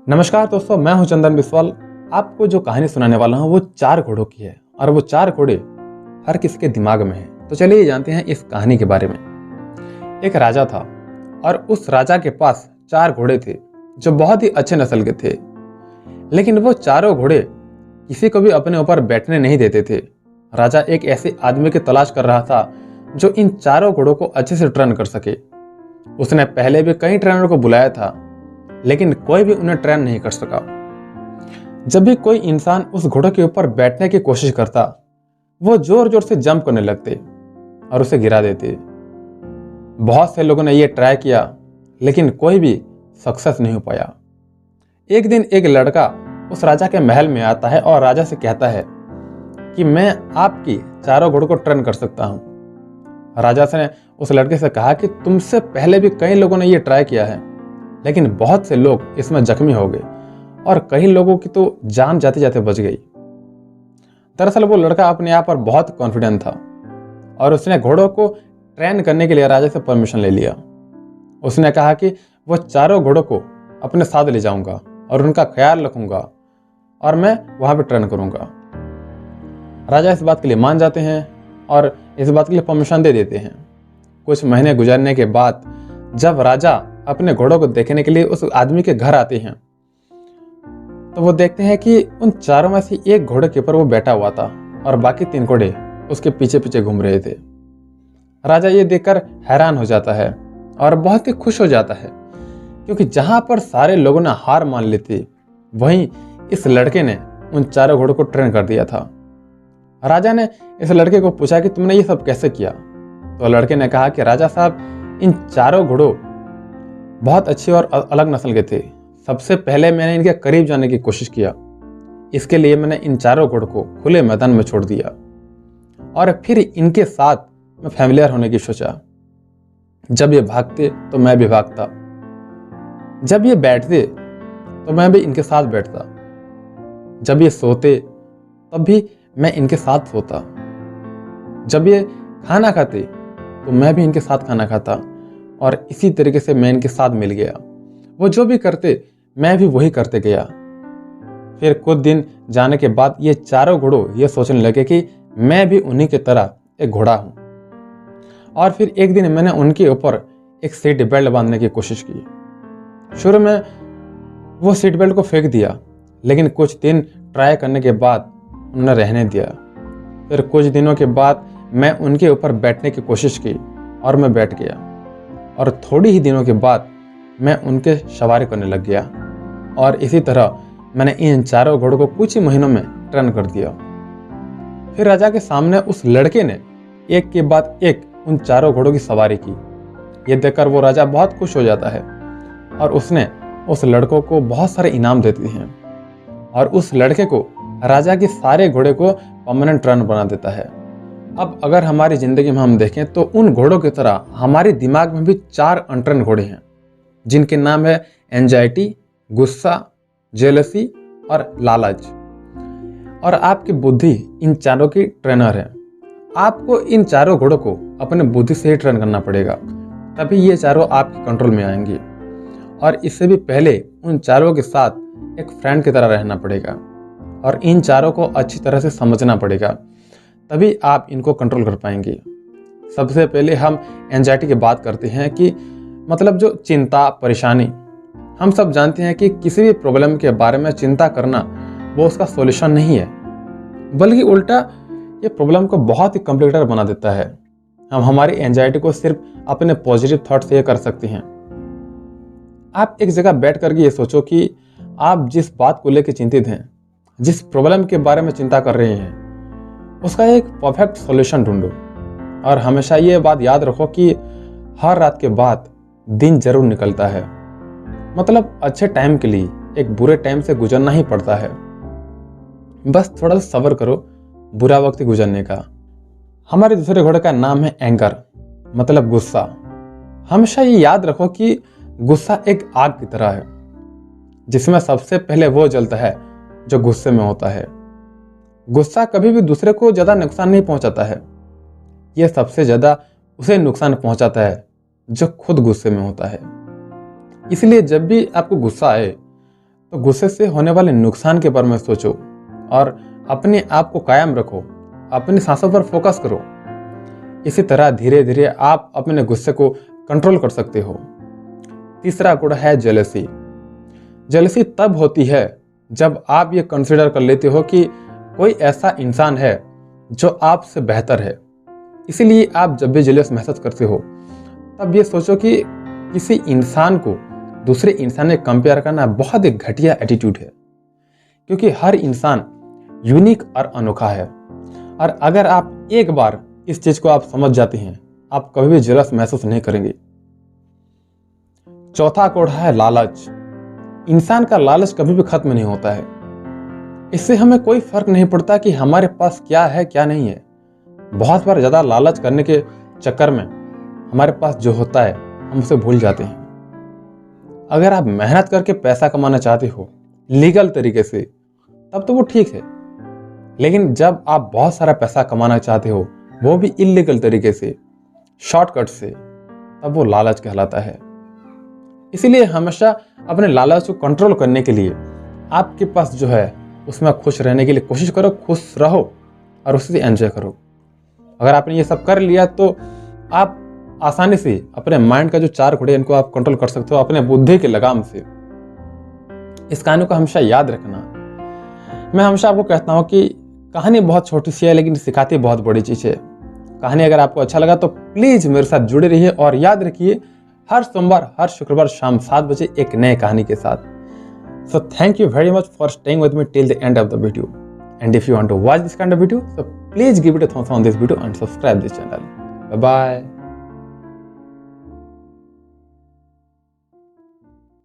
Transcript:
नमस्कार दोस्तों, मैं हूं चंदन बिस्वाल। आपको जो कहानी सुनाने वाला हूं वो 4 घोड़ों की है और वो 4 घोड़े हर किसी के दिमाग में हैं। तो चलिए जानते हैं इस कहानी के बारे में। एक राजा था और उस राजा के पास 4 घोड़े थे जो बहुत ही अच्छे नस्ल के थे। लेकिन वो चारों घोड़े किसी को भी अपने ऊपर बैठने नहीं देते थे। राजा एक ऐसे आदमी की तलाश कर रहा था जो इन चारों घोड़ों को अच्छे से ट्रेन कर सके। उसने पहले भी कई ट्रेनर को बुलाया था, लेकिन कोई भी उन्हें ट्रेन नहीं कर सका। जब भी कोई इंसान उस घोड़े के ऊपर बैठने की कोशिश करता, वो जोर जोर से जंप करने लगते और उसे गिरा देते। बहुत से लोगों ने यह ट्राई किया, लेकिन कोई भी सक्सेस नहीं हो पाया। एक दिन एक लड़का उस राजा के महल में आता है और राजा से कहता है कि मैं आपकी चारों घोड़ों को ट्रेन कर सकता हूं। राजा ने उस लड़के से कहा कि तुमसे पहले भी कई लोगों ने यह ट्राई किया है, लेकिन बहुत से लोग इसमें जख्मी हो गए और कई लोगों की तो जान जाते जाते बच गई। दरअसल वो लड़का अपने आप पर बहुत कॉन्फिडेंट था और उसने घोड़ों को ट्रेन करने के लिए राजा से परमिशन ले लिया। उसने कहा कि वो चारों घोड़ों को अपने साथ ले जाऊंगा और उनका ख्याल रखूंगा और मैं वहां पे ट्रेन करूंगा। राजा इस बात के लिए मान जाते हैं और इस बात के लिए परमिशन दे देते हैं। कुछ महीने गुजरने के बाद जब राजा अपने घोड़ों को देखने के लिए उस आदमी के घर आते हैं, तो वो देखते हैं कि उन चारों में से एक घोड़े के ऊपर वो बैठा हुआ था और बाकी 3 घोड़े उसके पीछे पीछे घूम रहे थे। राजा ये देखकर हैरान हो जाता है और बहुत ही खुश हो जाता है, क्योंकि जहां पर सारे लोगों ने हार मान ली थी, वहीं इस लड़के ने उन चारों घोड़ों को ट्रेन कर दिया था। राजा ने इस लड़के को पूछा कि तुमने ये सब कैसे किया? तो लड़के ने कहा कि राजा साहब, इन चारों घोड़ों बहुत अच्छे और अलग नस्ल के थे। सबसे पहले मैंने इनके करीब जाने की कोशिश किया, इसके लिए मैंने इन चारों घोड़ों को खुले मैदान में छोड़ दिया और फिर इनके साथ मैं फैमिलियर होने की सोचा। जब ये भागते तो मैं भी भागता, जब ये बैठते तो मैं भी इनके साथ बैठता, जब ये सोते तब भी मैं इनके साथ सोता, जब ये खाना खाते तो मैं भी इनके साथ खाना खाता और इसी तरीके से मैं इनके साथ मिल गया। वो जो भी करते मैं भी वही करते गया। फिर कुछ दिन जाने के बाद ये चारों घोड़ों ये सोचने लगे कि मैं भी उन्हीं की तरह एक घोड़ा हूं। और फिर एक दिन मैंने उनके ऊपर एक सीट बेल्ट बांधने की कोशिश की। शुरू में वो सीट बेल्ट को फेंक दिया, लेकिन कुछ दिन ट्राई करने के बाद उन्होंने रहने दिया। फिर कुछ दिनों के बाद मैं उनके ऊपर बैठने की कोशिश की और मैं बैठ गया और थोड़ी ही दिनों के बाद मैं उनके सवारी करने लग गया और इसी तरह मैंने इन चारों घोड़ों को कुछ ही महीनों में ट्रेन कर दिया। फिर राजा के सामने उस लड़के ने एक के बाद एक उन चारों घोड़ों की सवारी की। ये देखकर वो राजा बहुत खुश हो जाता है और उसने उस लड़कों को बहुत सारे इनाम देते हैं और उस लड़के को राजा के सारे घोड़े को परमानेंट ट्रेन बना देता है। अब अगर हमारी जिंदगी में हम देखें तो उन घोड़ों की तरह हमारे दिमाग में भी 4 अनट्रेन घोड़े हैं, जिनके नाम है एंजाइटी, गुस्सा, जेलसी और लालच। और आपकी बुद्धि इन चारों की ट्रेनर है। आपको इन चारों घोड़ों को अपने बुद्धि से ही ट्रेन करना पड़ेगा, तभी ये चारों आपके कंट्रोल में आएंगे। और इससे भी पहले उन चारों के साथ एक फ्रेंड की तरह रहना पड़ेगा और इन चारों को अच्छी तरह से समझना पड़ेगा, तभी आप इनको कंट्रोल कर पाएंगे। सबसे पहले हम एंजाइटी की बात करते हैं कि मतलब जो चिंता, परेशानी। हम सब जानते हैं कि किसी भी प्रॉब्लम के बारे में चिंता करना वो उसका सॉल्यूशन नहीं है, बल्कि उल्टा ये प्रॉब्लम को बहुत ही कॉम्प्लिकेटेड बना देता है। हम हमारी एंजाइटी को सिर्फ अपने पॉजिटिव थॉट से कर सकते हैं। आप एक जगह बैठ करके ये सोचो कि आप जिस बात को लेकर चिंतित हैं, जिस प्रॉब्लम के बारे में चिंता कर रहे हैं, उसका एक परफेक्ट सॉल्यूशन ढूंढो। और हमेशा ये बात याद रखो कि हर रात के बाद दिन जरूर निकलता है। मतलब अच्छे टाइम के लिए एक बुरे टाइम से गुजरना ही पड़ता है। बस थोड़ा सा सब्र करो बुरा वक्त गुजरने का। हमारे दूसरे घोड़े का नाम है एंगर, मतलब गुस्सा। हमेशा ये याद रखो कि गुस्सा एक आग की तरह है, जिसमें सबसे पहले वो जलता है जो गुस्से में होता है। गुस्सा कभी भी दूसरे को ज्यादा नुकसान नहीं पहुंचाता है, यह सबसे ज्यादा उसे नुकसान पहुंचाता है जो खुद गुस्से में होता है। इसलिए जब भी आपको गुस्सा आए तो गुस्से से होने वाले नुकसान के बारे में सोचो और अपने आप को कायम रखो, अपनी सांसों पर फोकस करो। इसी तरह धीरे धीरे आप अपने गुस्से को कंट्रोल कर सकते हो। तीसरा गुण है जेलसी। जेलसी तब होती है जब आप ये कंसिडर कर लेते हो कि कोई ऐसा इंसान है जो आपसे बेहतर है। इसीलिए आप जब भी जेलस महसूस करते हो तब ये सोचो कि किसी इंसान को दूसरे इंसान में कंपेयर करना बहुत ही घटिया एटीट्यूड है, क्योंकि हर इंसान यूनिक और अनोखा है। और अगर आप एक बार इस चीज को आप समझ जाते हैं, आप कभी भी जेलस महसूस नहीं करेंगे। चौथा गुण है लालच। इंसान का लालच कभी भी खत्म नहीं होता है। इससे हमें कोई फर्क नहीं पड़ता कि हमारे पास क्या है क्या नहीं है। बहुत बार ज्यादा लालच करने के चक्कर में हमारे पास जो होता है हम उसे भूल जाते हैं। अगर आप मेहनत करके पैसा कमाना चाहते हो लीगल तरीके से, तब तो वो ठीक है, लेकिन जब आप बहुत सारा पैसा कमाना चाहते हो वो भी इलीगल तरीके से, शॉर्टकट से, तब वो लालच कहलाता है। इसीलिए हमेशा अपने लालच को कंट्रोल करने के लिए आपके पास जो है उसमें खुश रहने के लिए कोशिश करो, खुश रहो और उसे एंजॉय करो। अगर आपने ये सब कर लिया तो आप आसानी से अपने माइंड का जो चार घोड़े इनको आप कंट्रोल कर सकते हो अपने बुद्धि के लगाम से। इस कहानी को हमेशा याद रखना। मैं हमेशा आपको कहता हूँ कि कहानी बहुत छोटी सी है लेकिन सिखाती बहुत बड़ी चीज़ है। कहानी अगर आपको अच्छा लगा तो प्लीज़ मेरे साथ जुड़े रहिए और याद रखिए हर सोमवार हर शुक्रवार शाम 7 बजे एक नए कहानी के साथ। So thank you very much for staying with me till the end of the video. And if you want to watch this kind of video, so please give it a thumbs up on this video and subscribe this channel. Bye bye.